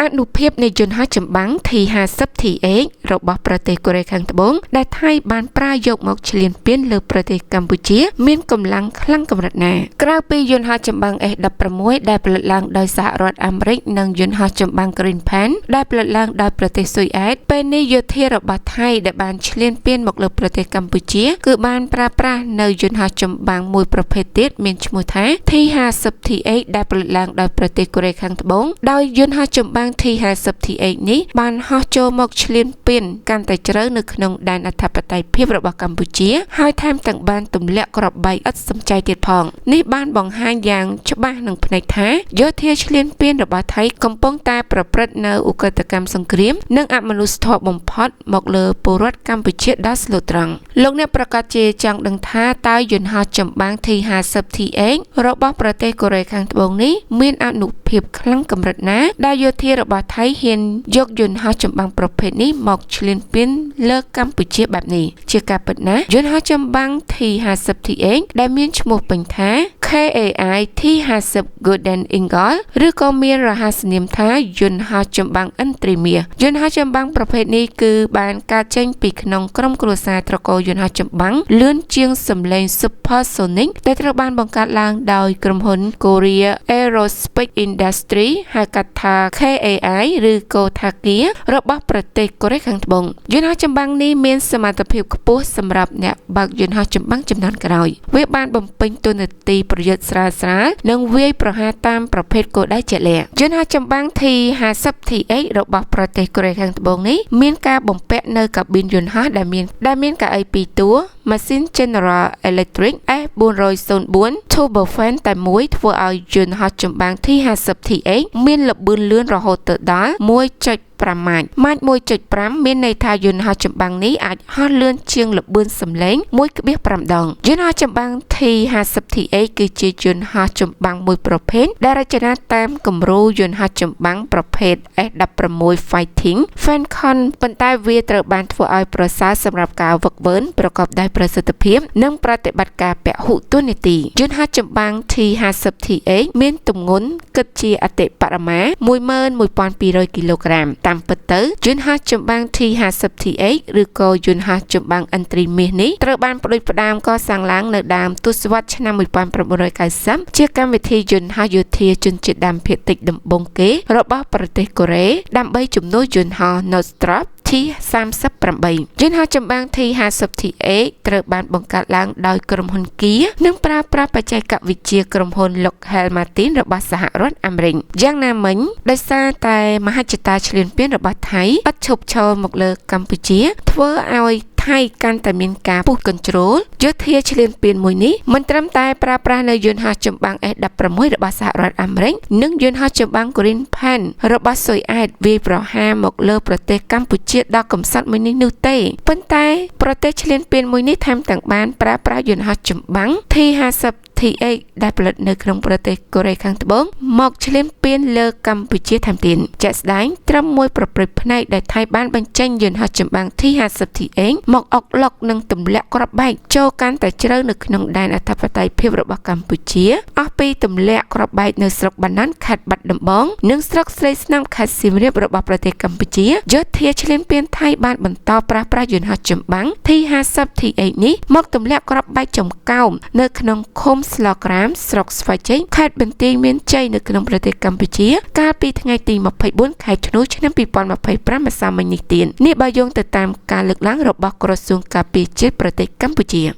អនុភាពនៃយន្តហោះចម្បាំង T-50TX របស់ប្រទេសកូរ៉េខាងត្បូងដែលថៃបានប្រើយកមកឈ្លានពានលើប្រទេសកម្ពុជាមានកម្លាំងខ្លាំងកម្រិតណាក្រៅពីយន្តហោះចម្បាំង F-16 ដែលផលិតឡើងដោយសហរដ្ឋអាមេរិកនិងយន្តហោះចម្បាំង Green Pan ដែលផលិតឡើងដោយប្រទេសស៊ុយអែតពេលនេះយោធារបស់ថៃដែលបានឈ្លានពានមកលើប្រទេសកម្ពុជាគឺបានប្រើប្រាស់នៅយន្តហោះចម្បាំងមួយប្រភេទទៀតមានឈ្មោះថា T-50TX ដែលផលិតឡើងដោយប្រទេសកូរ៉េខាងត្បូងដោយយន្តហោះចម្បាំង T-50TX នេះបានហោះចូលមកឈ្លានពានកាន់តែជ្រៅនៅក្នុងដែនអធិបតេយ្យភាពរបស់កម្ពុជាហើយថែមទាំងបានទម្លាក់គ្រាប់បែកឥតសំចៃទៀតផងនេះបានបង្ហាញយ៉ាងច្បាស់នឹងភ្នែកថាយោធាឈ្លានពានរបស់ថៃកំពុងតែប្រព្រឹត្តនៅឧក្រិដ្ឋកម្មសង្គ្រាមនិងអមនុស្សធម៌បំផុតមកលើពលរដ្ឋកម្ពុជាដល់ស្លូតត្រង់លោកអ្នកប្រកាសជាចង់ដឹងថាតើយន្តហោះចម្បាំង T-50TX របស់ប្រទេសកូរ៉េខាងត្បូងនេះមានអានុភាពខ្លាំងកម្រិតណាដែលយោធារបស់ថៃហ៊ានយកយន្តហោះចម្បាំងប្រភេទនេះមកឈ្លានពានលើកម្ពុជាបែបនេះជាការពិតណាស់យន្តហោះចម្បាំង T-50TX ដែលមានឈ្មោះពេញថា KAI T-50 Golden Eagle ឬក៏មានរហស្សនាមថាយន្តហោះចម្បាំងឥន្ទ្រីមាសយន្តហោះចម្បាំងប្រភេទនេះគឺបានកើតចេញពីក្នុងក្រុមគ្រួសារត្រកូលយន្តហោះចម្បាំងលឿនជាងសម្លេង Supersonic ដែលត្រូវបានបង្កើតឡើងដោយក្រុមហ៊ុន Korea Aerospace Industry ហៅកាត់ថា KAI ឬក៏ថាគារបស់ប្រទេសកូរ៉េខាងត្បូងយន្តហោះចម្បាំងនេះមានសមត្ថភាពខ្ពស់សម្រាប់អ្នកបើកយន្តហោះចម្បាំងចំនួនក្រោយវាបានបំពេញតួនាទីប្រយុទ្ធស្រាលៗនិងវាយប្រហារតាមប្រភេទគោលដៅជាក់លាក់យន្តហោះចម្បាំង T-50TX របស់ប្រទេសកូរ៉េខាងត្បូងនេះមានការបំពាក់នៅកាប៊ីនយន្តហោះដែលមានកៅអី2តួម៉ាស៊ីន General Electric S404 Turbofan តែមួយធ្វើឲ្យយន្តហោះចម្បាំង T-50TX មានល្បឿនលឿនរហូតទៅដល់ 1.5 ម៉ាច់ 1.5 មានន័យថាយន្តហោះចម្បាំងនេះអាចហោះលឿនជាងល្បឿនសំឡេង 1.5 ដងយន្តហោះចម្បាំង T-50TX គឺជាយន្តហោះចម្បាំងមួយប្រភេទដែលរចនាតាមគំរូយន្តហោះចម្បាំងប្រភេទ F-16 Fighting Falcon ប៉ុន្តែវាត្រូវបានធ្វើឲ្យប្រសើរសម្រាប់ការហ្វឹកហ្វឺនប្រកបដោយប្រសិទ្ធភាពនិងប្រតិបត្តិការពហុតួនាទីយន្តហោះចម្បាំង T-50TX មានទម្ងន់គិតជាអតិបរមា 11,200 គីឡូក្រាមតាមពិតទៅយន្តហោះចម្បាំង T-50TX ឬក៏យន្តហោះចម្បាំងឥន្ទ្រីមាសនេះត្រូវបានផ្ដួចផ្ដើមកសាងឡើងនៅដើមទសវត្សរ៍ឆ្នាំ 1990 ជាកម្មវិធីយន្តហោះយោធាជនជាតិដើមភាគតិចដំបូងគេរបស់ប្រទេសកូរ៉េដើម្បីជំនួសយន្តហោះ Northrop T-38 យន្តហោះចម្បាំង T-50TX ត្រូវបានបង្កើតឡើងដោយក្រុមហ៊ុន Kia និងប្រើប្រាស់បច្ចេកវិទ្យាក្រុមហ៊ុន Lockheed Martin របស់សហរដ្ឋអាមេរិកយ៉ាងណាមិញដោយសារតែមហិច្ឆតាឈ្លានពានរបស់ថៃឥតឈប់ឈរមកលើកម្ពុជាធ្វើឲ្យថៃកាន់តែមានការពុះកញ្ជ្រោលយោធាឈ្លានពានមួយនេះមិនត្រឹមតែប្រើប្រាស់នៅយន្តហោះចម្បាំង F-16 របស់សហរដ្ឋអាមេរិកនិងយន្តហោះចម្បាំង Green Pan របស់ស៊ុយអែតវាយប្រហារមកលើប្រទេសកម្ពុជាដ៏កំសត់មួយនេះនោះទេប៉ុន្តែប្រទេសឈ្លានពានមួយនេះថែមទាំងបានប្រើប្រាស់យន្តហោះចម្បាំង T-50TX ដែលផលិតនៅក្នុងប្រទេសកូរ៉េខាងត្បូងមកឈ្លានពានលើកម្ពុជាថែមទៀតជាក់ស្ដែងត្រឹមមួយប្រព្រឹត្តផ្នែកដែលថៃបានបញ្ចេញយន្តហោះចម្បាំង T-50TX មកអុកឡុកនិងទម្លាក់គ្រាប់បែកចូលកាន់តែជ្រៅនៅក្នុងដែនអធិបតេយ្យភាពរបស់កម្ពុជាអស់ពីទម្លាក់គ្រាប់បែកនៅស្រុកបាណានខេត្តបាត់ដំបងនិងស្រុកស្រីស្នំខេត្តសៀមរាបរបស់ប្រទេសកម្ពុជាយោធាឈ្លានពានថៃបានបន្តប្រើប្រាស់យន្តហោះចម្បាំង T-50TX នេះមកទម្លាក់គ្រាប់បែកចំកោមនៅក្នុងឃុំស្លក្រាមស្រុកស្វាយជ័យខេត្តបន្ទាយមានជ័យនៅក្នុងប្រទេសកម្ពុជាកាលពីថ្ងៃទី24ខែធ្នូឆ្នាំ2025ម្សិលមិញនេះទៀតនេះបើយោងទៅតាមការលើកឡើងរបស់ក្រសួងការពារជាតិប្រទេសកម្ពុជា